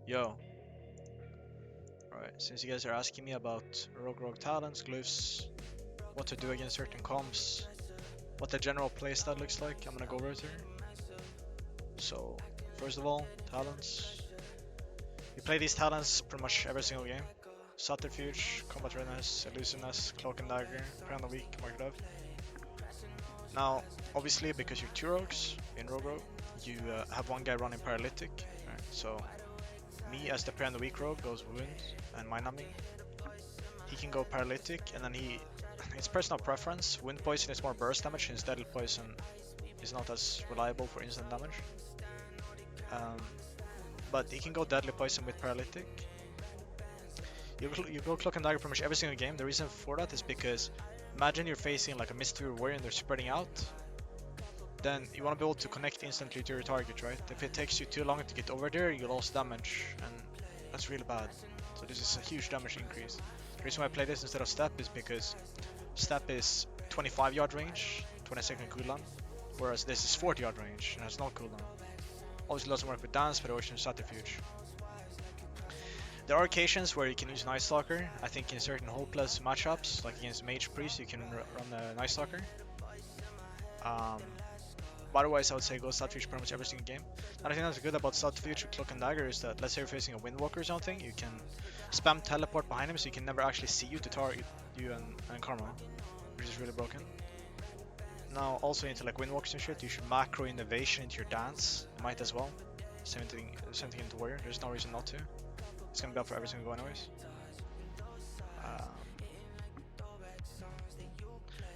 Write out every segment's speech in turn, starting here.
Yo, right, since you guys are asking me about rogue talents, glyphs, what to do against certain comps, what the general playstyle looks like, I'm gonna go over it here. So, first of all, talents. You play these talents pretty much every single game. Subterfuge, Combat Readiness, Elusiveness, Cloak and Dagger, Prey on the Weak, Mark it up. Now, obviously, because you're two rogues in Rogue, you have one guy running Paralytic, right? So, me as the Prey on the Weak rogue goes Wound and Mind Numbing. He can go Paralytic, and then it's personal preference. Wind Poison is more burst damage, since Deadly Poison is not as reliable for instant damage. Um, but he can go Deadly Poison with Paralytic. You go Cloak and Dagger pretty much every single game. The reason for that is because imagine you're facing like a Mystery Warrior and they're spreading out. Then you want to be able to connect instantly to your target, right? If it takes you too long to get over there, you lose damage, and that's really bad. So this is a huge damage increase. The reason why I play this instead of Step is because Step is 25 yard range, 20-second cooldown, whereas this is 40 yard range and has no cooldown. Obviously doesn't work with Dance, but it works in Subterfuge. There are occasions where you can use Night Stalker. I think in certain hopeless matchups, like against Mage Priest, you can run the Night Stalker. But otherwise, I would say go Subterfuge pretty much every single game. And I think that's good about Subterfuge with Cloak and Dagger is that, let's say you're facing a Windwalker or something, you can spam teleport behind him so he can never actually see you to target you and Karma, which is really broken. Now, also into like Windwalkers and shit, you should macro Innovation into your Dance. You might as well. Same thing into Warrior. There's no reason not to. It's gonna be up for every single go anyways.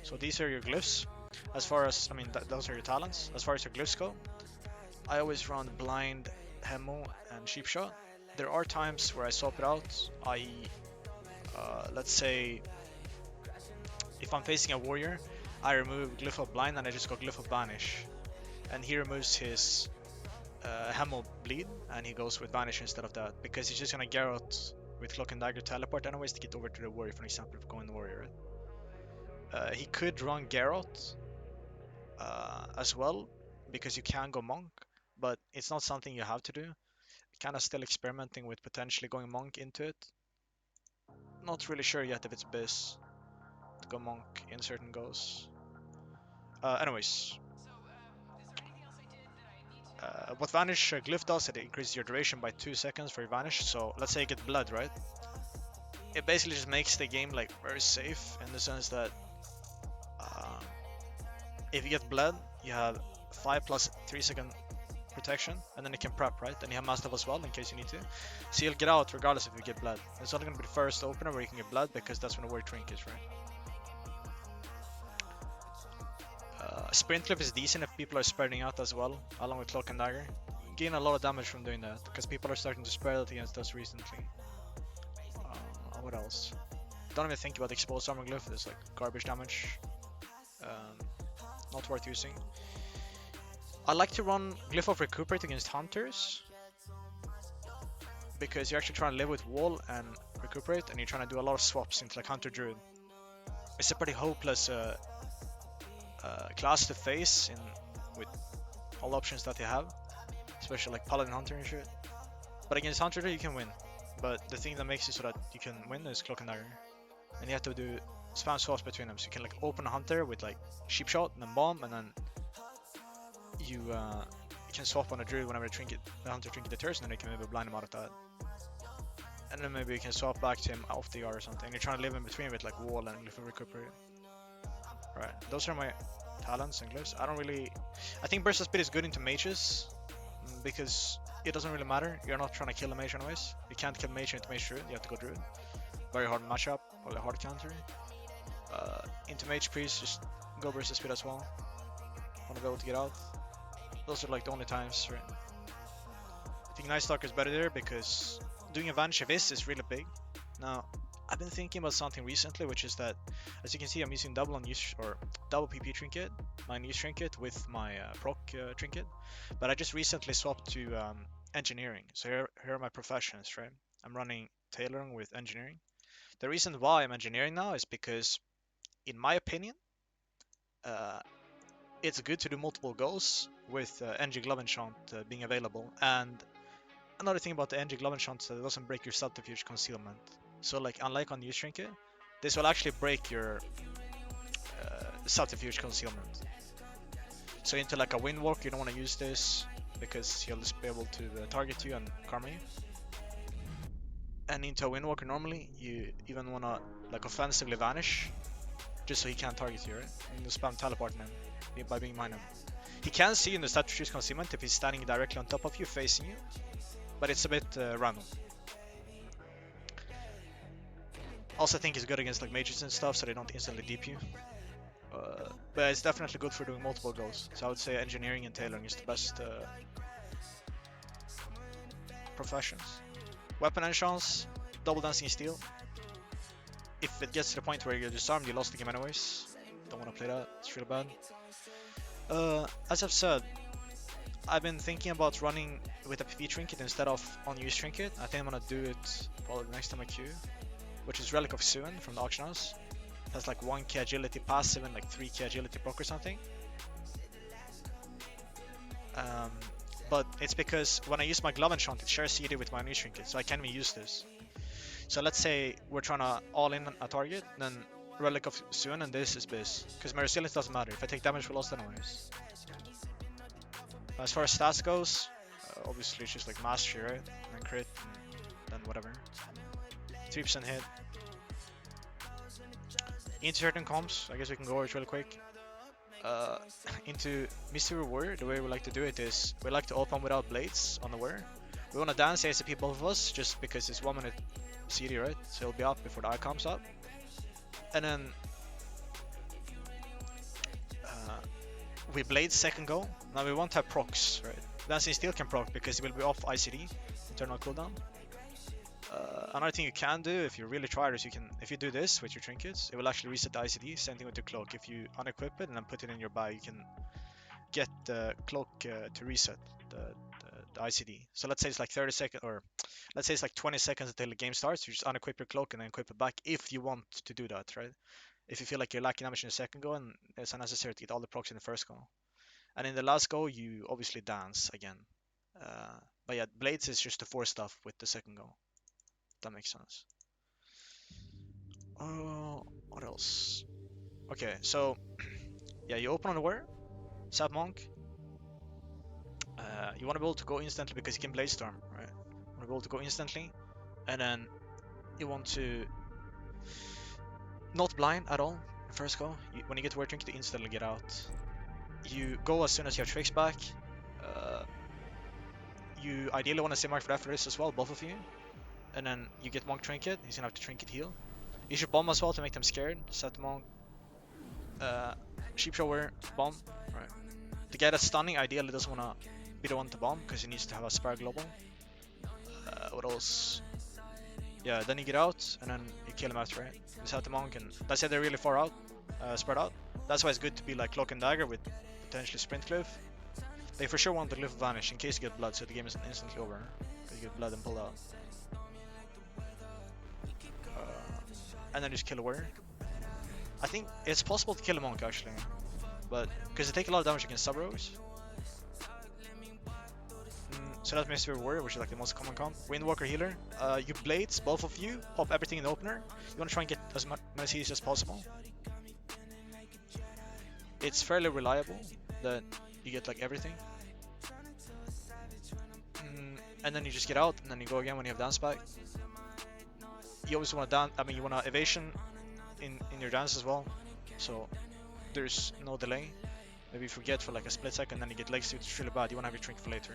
So these are your glyphs. As far as, I mean, those are your talents. As far as your glyphs go, I always run blind, hemo, and sheep shot. There are times where I swap it out, i.e., let's say if I'm facing a warrior, I remove Glyph of Blind and I just go Glyph of Banish. And he removes his hemo bleed and he goes with Vanish instead of that, because he's just gonna Garrot with Cloak and Dagger teleport anyways to get over to the warrior, for example, if going the warrior. He could run Garrot as well, because you can go Monk, but it's not something you have to do. Kind of still experimenting with potentially going Monk into it. Not really sure yet if it's biz to go Monk in certain goes. Anyways, what Vanish Glyph does, it increases your duration by 2 seconds for your Vanish. So let's say you get Blood, right? It basically just makes the game like very safe in the sense that if you get Blood, you have 5 plus 3 second protection, and then you can prep, right? And you have Mastiff as well in case you need to. So you'll get out regardless if you get Blood. It's only going to be the first opener where you can get Blood, because that's when the Warrior Trink is, right? Sprint Clip is decent if people are spreading out as well, along with Cloak and Dagger. You gain a lot of damage from doing that, because people are starting to spread out against us recently. What else? Don't even think about Exposed Armor Glyph, it's like garbage damage. Not worth using. I like to run Glyph of Recuperate against Hunters, because you're actually trying to live with Wall and Recuperate, and you're trying to do a lot of swaps into like Hunter Druid. It's a pretty hopeless class to face with all options that they have, especially like Paladin Hunter and shit. But against Hunter Druid you can win, but the thing that makes it so that you can win is Cloak and Dagger, and you have to do spam swaps between them. So you can like open a Hunter with like Sheep Shot and then Bomb, and then you can swap on a Druid whenever the Hunter trinket deters, and then you can maybe blind him out of that. And then maybe you can swap back to him off the yard or something. And you're trying to live in between with like Wall and Glyph of Recuperate. Right, those are my talents and glyphs. I think Burst of Speed is good into mages, because it doesn't really matter. You're not trying to kill a mage anyways. You can't kill mage into mage druid, you have to go druid. Very hard matchup, probably hard counter. Into mage priest, just go Burst of Speed as well. Want to be able to get out. Those are like the only times, right? I think Night Stalker is better there, because doing a Vanish of this is really big. Now, I've been thinking about something recently, which is that, as you can see, I'm using double PP trinket, my Unused trinket with my proc trinket, but I just recently swapped to engineering. So here are my professions, right? I'm running tailoring with engineering. The reason why I'm engineering now is because, in my opinion, it's good to do multiple goals with NG Glove Enchant being available, and another thing about the NG glove enchant is that it doesn't break your subterfuge concealment. So like unlike on use trinket, this will actually break your subterfuge concealment. So into like a windwalk, you don't want to use this because he'll just be able to target you and karma you. And into a windwalker normally, you even want to like offensively vanish, just so he can't target you, right? And you spam teleporting him by being behind him. He can see you in the subterfuge concealment if he's standing directly on top of you, facing you, but it's a bit random. Also, I think it's good against like mages and stuff, so they don't instantly deep you. But it's definitely good for doing multiple goals. So I would say engineering and tailoring is the best professions. Weapon enchants, double dancing steel. If it gets to the point where you're disarmed, you lost the game anyways. Don't want to play that, it's really bad. As I've said, I've been thinking about running with a PV trinket instead of unused trinket. I think I'm gonna do it probably next time I queue, which is Relic of Suin from the auction house. It has like 1k agility passive and like 3k agility proc or something. But it's because when I use my glove enchant, it shares CD with my unused trinket, so I can't even use this. So let's say we're trying to all in a target, then Relic of Suin and this is biz. Because my resilience doesn't matter. If I take damage, we lost anyways. As far as stats goes, obviously it's just like mastery, right? And then crit, and then whatever. 3% hit. Into certain comps, I guess we can go over it really quick. Into Mystery Warrior, the way we like to do it is we like to open without blades on the warrior. We want to dance ACP both of us just because it's 1 minute CD, right? So it'll be up before the eye comes up. And then we blade second go. Now we won't have procs, right? Dancing Steel can proc because it will be off ICD, internal cooldown. Another thing you can do if you really try is if you do this with your trinkets, it will actually reset the ICD. Same thing with the cloak. If you unequip it and then put it in your bag, you can get the cloak to reset the ICD. So let's say it's like 30 seconds, or let's say it's like 20 seconds until the game starts. You just unequip your cloak and then equip it back if you want to do that, right? If you feel like you're lacking damage in the second go and it's unnecessary to get all the procs in the first go. And in the last go, you obviously dance again. But yeah, blades is just to force stuff with the second go. That makes sense. What else? Okay, so yeah, you open on the warrior, Sap Monk. You want to be able to go instantly because you can Blade Storm, right? You want to be able to go instantly, and then you want to not blind at all in first go. When you get Warrior Trinket, you instantly get out. You go as soon as you have tricks back. You ideally want to say Mark for after this as well, both of you. And then you get Monk Trinket, he's gonna have to Trinket heal. You should bomb as well to make them scared. Set Monk, Sheep Shower, bomb. Right. The guy that's stunning ideally doesn't wanna be the one to bomb because he needs to have a spare global. What else? Yeah, then you get out and then you kill him after, right? You set the Monk, and that's it. They're really far out, spread out. That's why it's good to be like Cloak and Dagger with potentially Sprint Glyph. They for sure want the Glyph vanish in case you get blood, so the game isn't instantly over. Because you get blood and pull out. And then just kill a warrior. I think it's possible to kill a monk actually, but because they take a lot of damage against sub rogues. So that's Mystery Warrior, which is like the most common comp. Windwalker Healer. You blades, both of you, pop everything in the opener. You want to try and get as much CDs as possible. It's fairly reliable that you get like everything. And then you just get out, and then you go again when you have dance back. You always want to dance. I mean, you want to evasion in your dance as well, so there's no delay. Maybe you forget for like a split second, then you get leg suit. It's really bad. You want to have your trinket for later.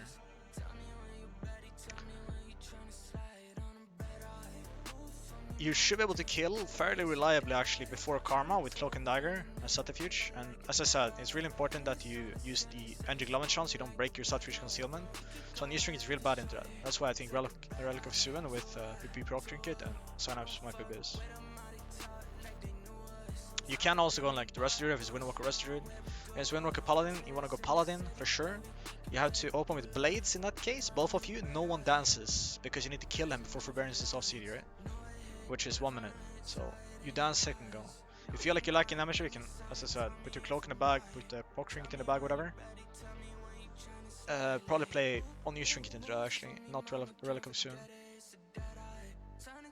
You should be able to kill fairly reliably actually before Karma with Cloak and Dagger as Subterfuge. And as I said, it's really important that you use the Energy Glove enchant so you don't break your Subterfuge concealment. So on Eastring it's real bad into that. That's why I think Relic of Suin with PP Proc Trinket and Synapse might be biz. You can also go on like the Rest Druid if it's Windwalker Rest Druid. Against Windwalker Paladin, you want to go Paladin for sure. You have to open with Blades in that case, both of you. No one dances because you need to kill him before Forbearance is off CD, right? Which is 1 minute. So you dance second go. If you feel like you're lacking damage, you can, as I said, put your cloak in the bag, put the proc trinket in the bag, whatever. Probably play unused trinket into that actually, not Relic of Soon.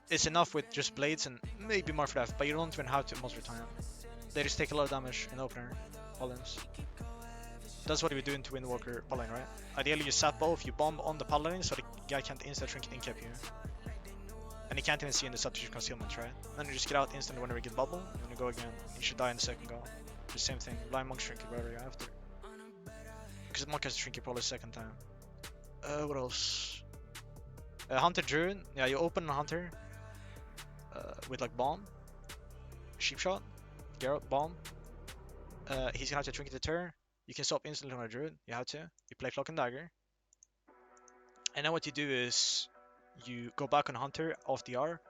It's enough with just blades and maybe more for that, but you don't even have to most of the time. They just take a lot of damage in opener, paladins. That's what we do into Windwalker Paladin, right? Ideally you sap both, you bomb on the Paladin so the guy can't instant trinket incap you. And he can't even see in the substitute concealment, right? Then you just get out instantly whenever you get bubble, and then you go again. You should die in the second go. The same thing, blind monk trinket wherever you have to. Because monk has to trinket probably second time. What else? Hunter Druid, yeah, you open a Hunter with like bomb, sheep shot, Garrot, bomb. He's gonna have to trinket the turn. You can stop instantly on a Druid, you have to. You play Cloak and Dagger. And then what you do is you go back on Hunter off the R.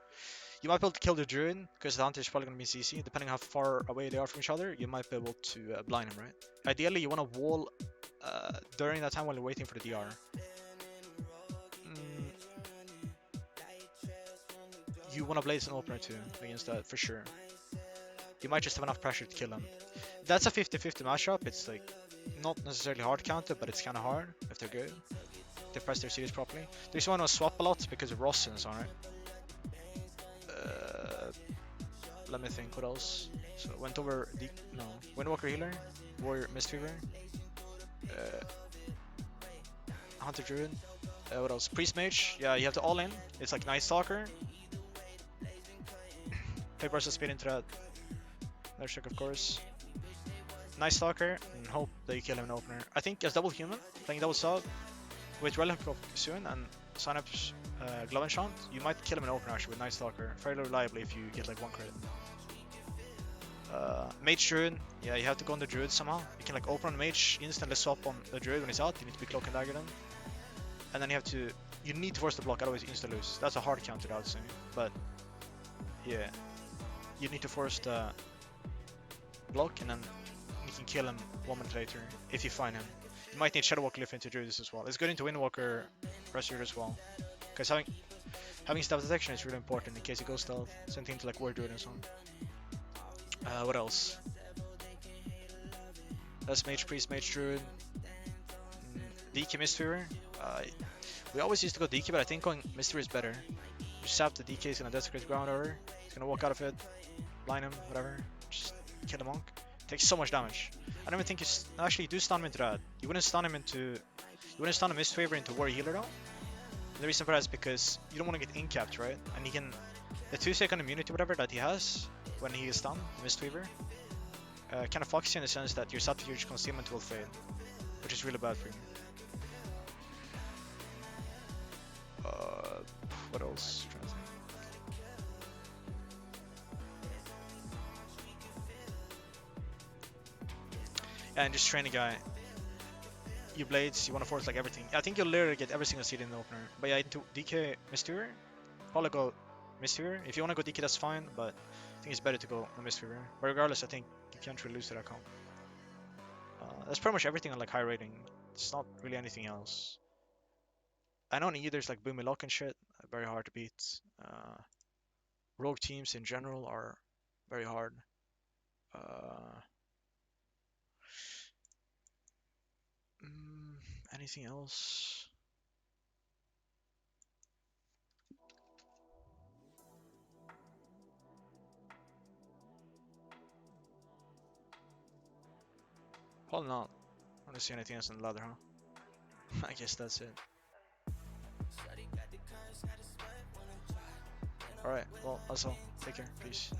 You might be able to kill the Druid, because the Hunter is probably going to be CC. Depending how far away they are from each other, you might be able to blind him, right? Ideally, you want to wall during that time while you're waiting for the DR. You want to blaze an opener too against that, for sure. You might just have enough pressure to kill him. That's a 50-50 matchup. It's like not necessarily hard counter, but it's kind of hard if they're good. If they press their series properly. This one will swap a lot because of Rossins, alright? Let me think, what else? So went over the Windwalker Healer, Warrior Mistweaver, Hunter Druid, what else? Priest Mage, yeah, you have to all in. It's like Night Stalker. Play burst of speed into that. There's check, of course. Night Stalker, and hope that you kill him in opener. I think as double human, playing double sub with Relic of Soon and Synapse Glove Enchant, you might kill him in opener actually with Night Stalker, fairly reliably if you get like one crit. Mage Druid, yeah, you have to go on the Druid somehow. You can like open on Mage, instantly swap on the Druid when he's out. You need to be Cloak and Dagger then. And then you need to force the block, otherwise you insta lose. That's a hard counter, I would say. But yeah, you need to force the block and then you can kill him 1 minute later if you find him. You might need Shadowwalk Glyph into Druidis as well. It's good into Windwalker Resolute as well. Because having stealth detection is really important in case you go stealth. Same thing to like Warrior Druid and so on. What else? That's Mage Priest, Mage Druid. DK Mistweaver. We always used to go DK, but I think going Mistweaver is better. You sap the DK, is gonna desecrate the ground over. He's gonna walk out of it, blind him, whatever. Just kill the monk. Takes so much damage. I don't even think you do stun him into that. You wouldn't stun a Mistweaver into Warrior Healer though. And the reason for that is because you don't want to get incapped, right? And he can, the 2-second immunity, whatever that he has when he is stunned, Mistweaver, kind of fucks you in the sense that your subterfuge concealment will fail, which is really bad for you. What else? And just train a guy. You blades, you want to force like everything. I think you'll literally get every single seed in the opener. But yeah, into DK Mistweaver, probably go Mistweaver. If you want to go DK, that's fine, but I think it's better to go Mistweaver. But regardless, I think you can't really lose to that comp. That's pretty much everything on like high rating. It's not really anything else. I know there's like Boomy Lock and shit, very hard to beat. Rogue teams in general are very hard. Anything else? Probably not. I don't see anything else in the ladder, huh? I guess that's it. Alright, well, that's all. Take care. Peace.